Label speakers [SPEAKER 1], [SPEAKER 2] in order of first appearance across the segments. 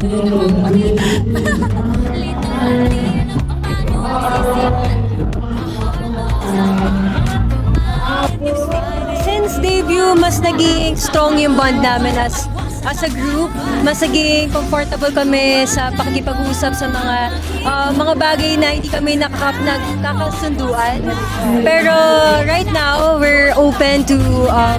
[SPEAKER 1] Since debut, mas naging strong yung bond namin as a group. Mas naging comfortable kami sa pakikipag-usap sa mga bagay na hindi kami nagkakasunduan. Pero right now, we're open to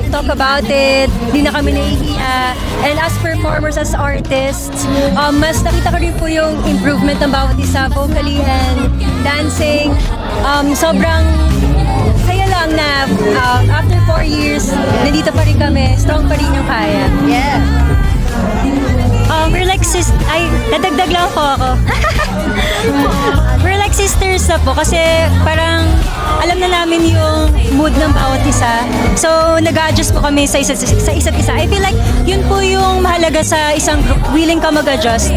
[SPEAKER 1] talk about it. Hindi na kami nahihiya. And as performers, as artists, mas nakita ko rin po yung improvement ng bawat isa, vocally and dancing. Sobrang saya lang na after 4 years, nandito pa rin kami. Strong pa rin yung kaya.
[SPEAKER 2] Yeah.
[SPEAKER 3] We're like nadagdag lang po ako. We're like sisters na po kasi parang alam na namin yung mood ng bawat isa. So, nag-adjust po kami sa isa't isa. I feel like yun po yung mahalaga sa isang group, willing ka mag-adjust.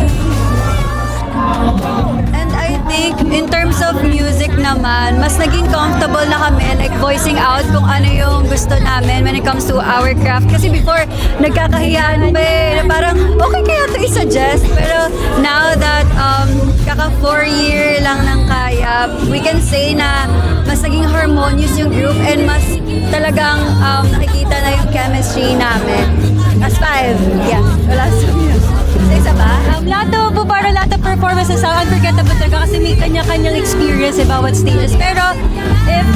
[SPEAKER 2] And I think in terms of music naman, mas naging comfortable na kami like voicing out kung ano yung gusto namin when it comes to our craft. Kasi before, nagkakahiyaan pa eh, na parang okay kaya to i-suggest. Pero now that kaka 4 year lang ng kaya, we can say na mas naging harmonious yung group and mas talagang nakikita na yung chemistry namin. As 5, yeah. Wala sa isa ba?
[SPEAKER 1] Lahat po, parang lahat ng performances sa unforgettable talaga kasi may kanya-kanyang experience sa bawat stages. Pero if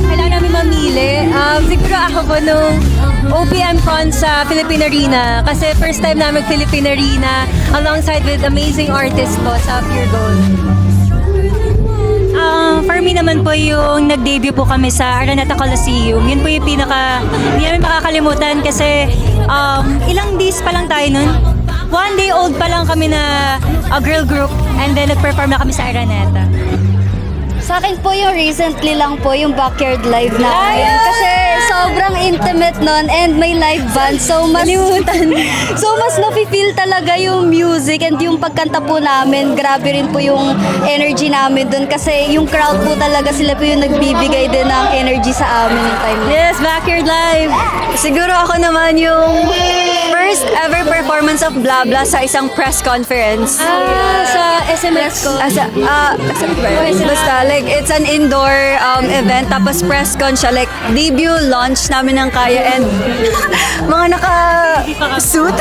[SPEAKER 1] kailangan namin mamili, siguro ako po nung OPM Con sa Philippine Arena kasi first time namin Philippine Arena alongside with amazing artists po sa Pure Gold.
[SPEAKER 3] For me naman po yung nag-debut po kami sa Araneta Coliseum. Yun po yung hindi namin makakalimutan kasi ilang days pa lang tayo nun. 1 day old pa lang kami na a girl group and then nag-perform na kami sa Araneta.
[SPEAKER 2] Sa akin po yung recently lang po yung backyard live namin. Kasi sobrang intimate nun and may live band. So mas nafe-feel talaga yung music and yung pagkanta po namin. Grabe rin po yung energy namin dun. Kasi yung crowd po talaga sila po yung nagbibigay din ng energy sa amin yung time.
[SPEAKER 1] Yes, backyard live!
[SPEAKER 2] Siguro ako naman yung first ever performance of Blah Blah sa isang press conference.
[SPEAKER 1] Sa SMX ko.
[SPEAKER 2] Basta like it's an indoor event tapos press con siya like debut launch namin ng kaya and mga naka-suit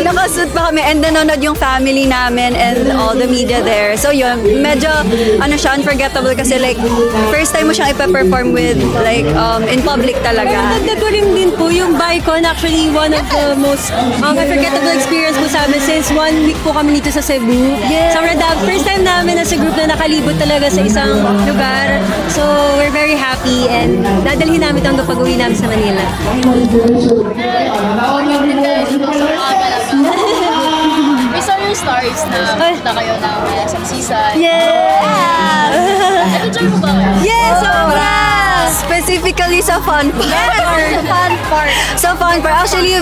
[SPEAKER 2] naka-suit pa kami and nanonood yung family namin and all the media there. So yun, medyo siya unforgettable kasi like first time mo siyang ipa-perform with like in public talaga.
[SPEAKER 1] Dagdag ko rin din po yung Bicon, actually one of the most unforgettable experience po sa amin since 1 week po kami dito sa Cebu.
[SPEAKER 2] Yes.
[SPEAKER 1] So first time namin as a group na nakalibot talaga sa isang lugar. So we're very happy and dadalhin namin ito hanggang pag-uwi namin sa Manila.
[SPEAKER 4] May saw your stories na punta kayo ng SM Seaside.
[SPEAKER 1] Yeah!
[SPEAKER 4] Enjoy mo ba kayo?
[SPEAKER 2] Yes, sobra! Specifically sa fun part. Sa fun part. Actually,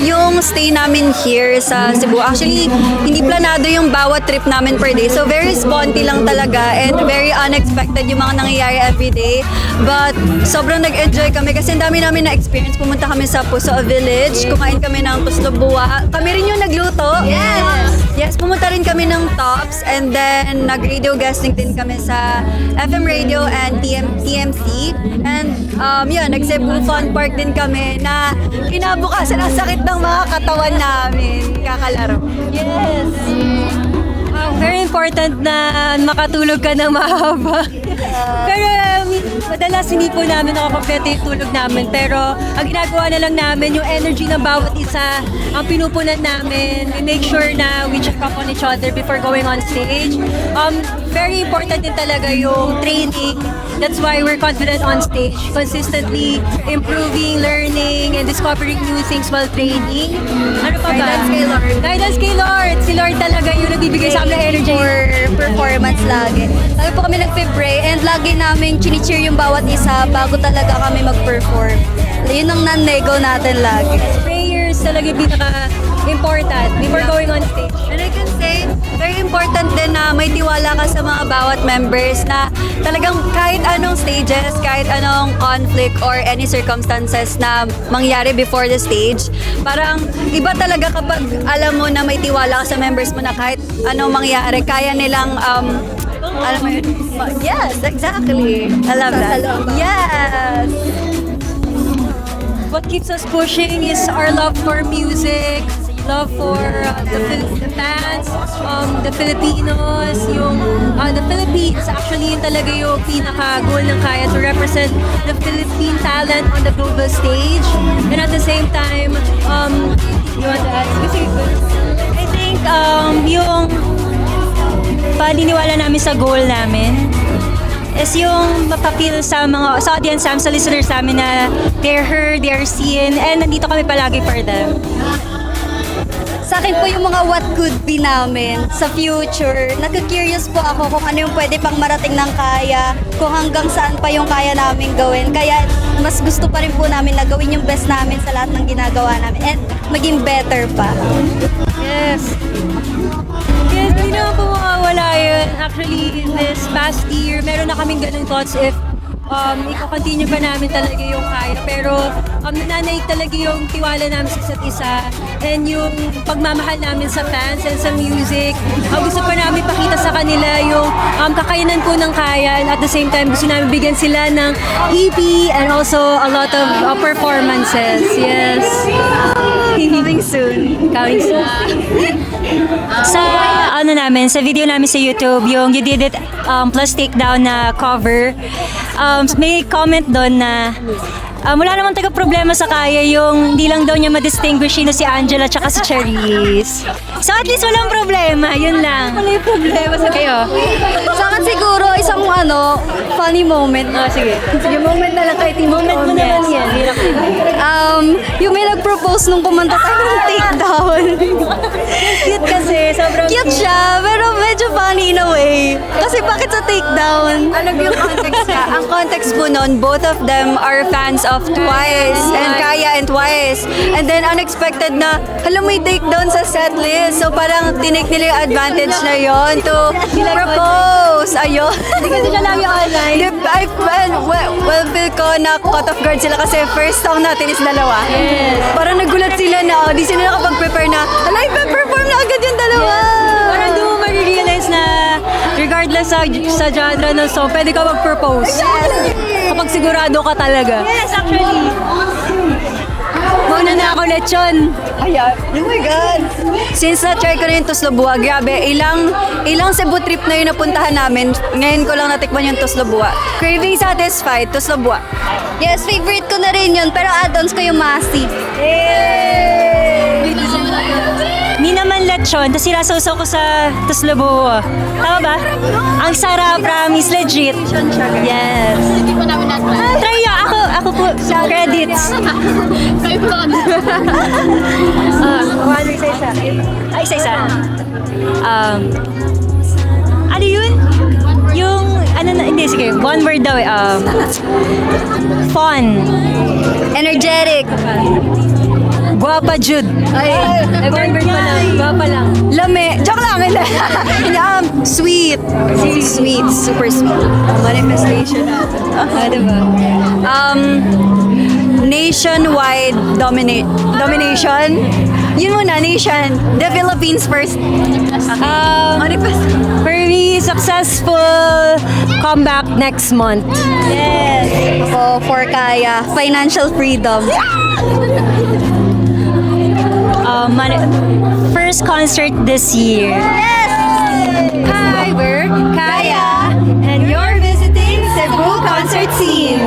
[SPEAKER 2] yung stay namin here sa Cebu, actually, hindi planado yung bawat trip namin per day. So, very sponty lang talaga and very unexpected yung mga nangyayari everyday. But, sobrang nag-enjoy kami kasi ang dami namin na-experience. Pumunta kami sa Puso Village, kumain kami ng puslo buwa. Kami rin yung nagluto. Yes, pumunta rin kami ng Tops and then nag-radio guesting din kami sa FM Radio and TMC. And yun, nag-Cebu Fun Park din kami na kinabukasan ang sakit ng mga katawan namin kakalaro.
[SPEAKER 1] Yes! Very important na makatulog ka ng mahaba. Pero madalas hindi po namin nakakompleto yung tulog namin. Pero ang ginagawa na lang namin, yung energy ng bawat isa, ang pinupunan namin. We make sure na we check up on each other before going on stage. Very important din talaga yung training. That's why we're confident on stage. Consistently improving, learning, and discovering new things while training. Ano pa ba?
[SPEAKER 2] Guidance kay Lord.
[SPEAKER 1] Guidance kay Lord. Si Lord talaga yung nagbibigay sa amin ng energy.
[SPEAKER 2] For performance lagi. Lagi po kami nagpe-pray and lagi namin chini-cheer yung bawat isa bago talaga kami mag-perform. Yun ang non-nego natin lagi.
[SPEAKER 1] Prayers talaga yung pinaka-important before going on stage.
[SPEAKER 2] And I can say, very important din na may tiwala ka sa mga bawat members na talagang kahit anong stages, kahit anong conflict or any circumstances na mangyari before the stage, parang iba talaga kapag alam mo na may tiwala ka sa members mo na kahit anong mangyari, kaya nilang alam mo yun? Yes, exactly. I love that. Yes.
[SPEAKER 1] What keeps us pushing is our love for music, love for the fans, the Filipinos, the Philippines. Actually, yun talaga yung pinaka-goal ng Kaya, to represent the Philippine talent on the global stage. And at the same time, you want to add?
[SPEAKER 3] I think yung paniniwala namin sa goal namin is yung mapapil sa audience namin, sa listeners namin na they're heard, they're seen, and nandito kami palagi for them.
[SPEAKER 2] Sa akin po yung mga what could be namin sa future. Nagka-curious po ako kung ano yung pwede pang marating ng Kaya, kung hanggang saan pa yung kaya namin gawin. Kaya mas gusto pa rin po namin na gawin yung best namin sa lahat ng ginagawa namin and maging better pa.
[SPEAKER 1] Yes. Yes, hindi naman po mawawala yun. Actually, in this past year, meron na kaming ganung thoughts if i-continue pa namin talaga yung Kaya. Pero nananaig talaga yung tiwala namin sa isa't isa and yung pagmamahal namin sa fans and sa music. Gusto pa namin pakita sa kanila yung kakayanan po ng Kaya, and at the same time gusto namin bigyan sila ng EP and also a lot of performances. Yes.
[SPEAKER 2] Coming soon.
[SPEAKER 1] Coming soon.
[SPEAKER 3] Sa sa video namin sa YouTube, yung You Did It plus Takedown na cover, may comment doon na wala namang taga-problema sa Kaya, yung hindi lang daw niya ma-distinguish sino si Angela tsaka si Charisse. So at least walang problema, yun lang.
[SPEAKER 1] Wala yung problema sa kayo.
[SPEAKER 2] Sa akin siguro, isang funny moment.
[SPEAKER 1] Sige.
[SPEAKER 2] Yung moment na lang kay Team
[SPEAKER 1] Moment mo naman yan.
[SPEAKER 2] Yung may nag-propose nung kumanta tayo ng Takedown.
[SPEAKER 1] Cute kasi. Sobrang
[SPEAKER 2] Cute siya, pero medyo funny in a way. Kasi bakit sa Takedown? Ano yung context niya? Ang context po nun, both of them are fans of Twice and Kaya and Twice. And then unexpected na, may Takedown sa set list. So parang tinake nila yung advantage na yon to propose. Ayun.
[SPEAKER 1] Hindi kasi siya lagi online.
[SPEAKER 2] Well, feel ko na caught off guard sila kasi first song natin is dalawa.
[SPEAKER 1] Yes.
[SPEAKER 2] Parang nagulat sila na di sila nakapag-prepare na perform na agad yung dalawa.
[SPEAKER 1] Parang doon mo marirealize na regardless sa genre ng song, pwede ka mag-propose. Kapag sigurado ka talaga.
[SPEAKER 3] Yes, actually.
[SPEAKER 1] Mauna na ako, lechon.
[SPEAKER 2] Ayan. Oh my God. Since na-try ko rin yung Tuslobua, grabe, ilang Cebu trip na yung napuntahan namin. Ngayon ko lang natikman yung Tuslobua. Craving satisfied, Tuslobua. Yes, favorite ko na rin yun, pero add-ons ko yung Masi.
[SPEAKER 3] Ni naman lechon, tapos sinasawsaw ko sa Tuslobua. Tama ba? Ang sarap, promise, legit. Yes.
[SPEAKER 4] Hindi po namin natin.
[SPEAKER 3] Try nyo, ako po, credits.
[SPEAKER 4] Kayo po kami.
[SPEAKER 3] Isa-isa. Ano yun? Yung, hindi, sige, one word daw eh. Fun.
[SPEAKER 2] Energetic.
[SPEAKER 1] Guwapa, Jude.
[SPEAKER 2] Ay,
[SPEAKER 1] One word pa lang. Guwapa lang.
[SPEAKER 2] lame. Joke lang. Sweet. Sweet. Super sweet. Manifestation natin. Diba? Nationwide domination. Yun muna, nation. The Philippines first. Manifest.
[SPEAKER 1] Very successful comeback next month.
[SPEAKER 2] Yes. For Kaya. Financial freedom.
[SPEAKER 3] First concert this year.
[SPEAKER 2] Hi, we're Kaya, and you're visiting Cebu Concert Scene.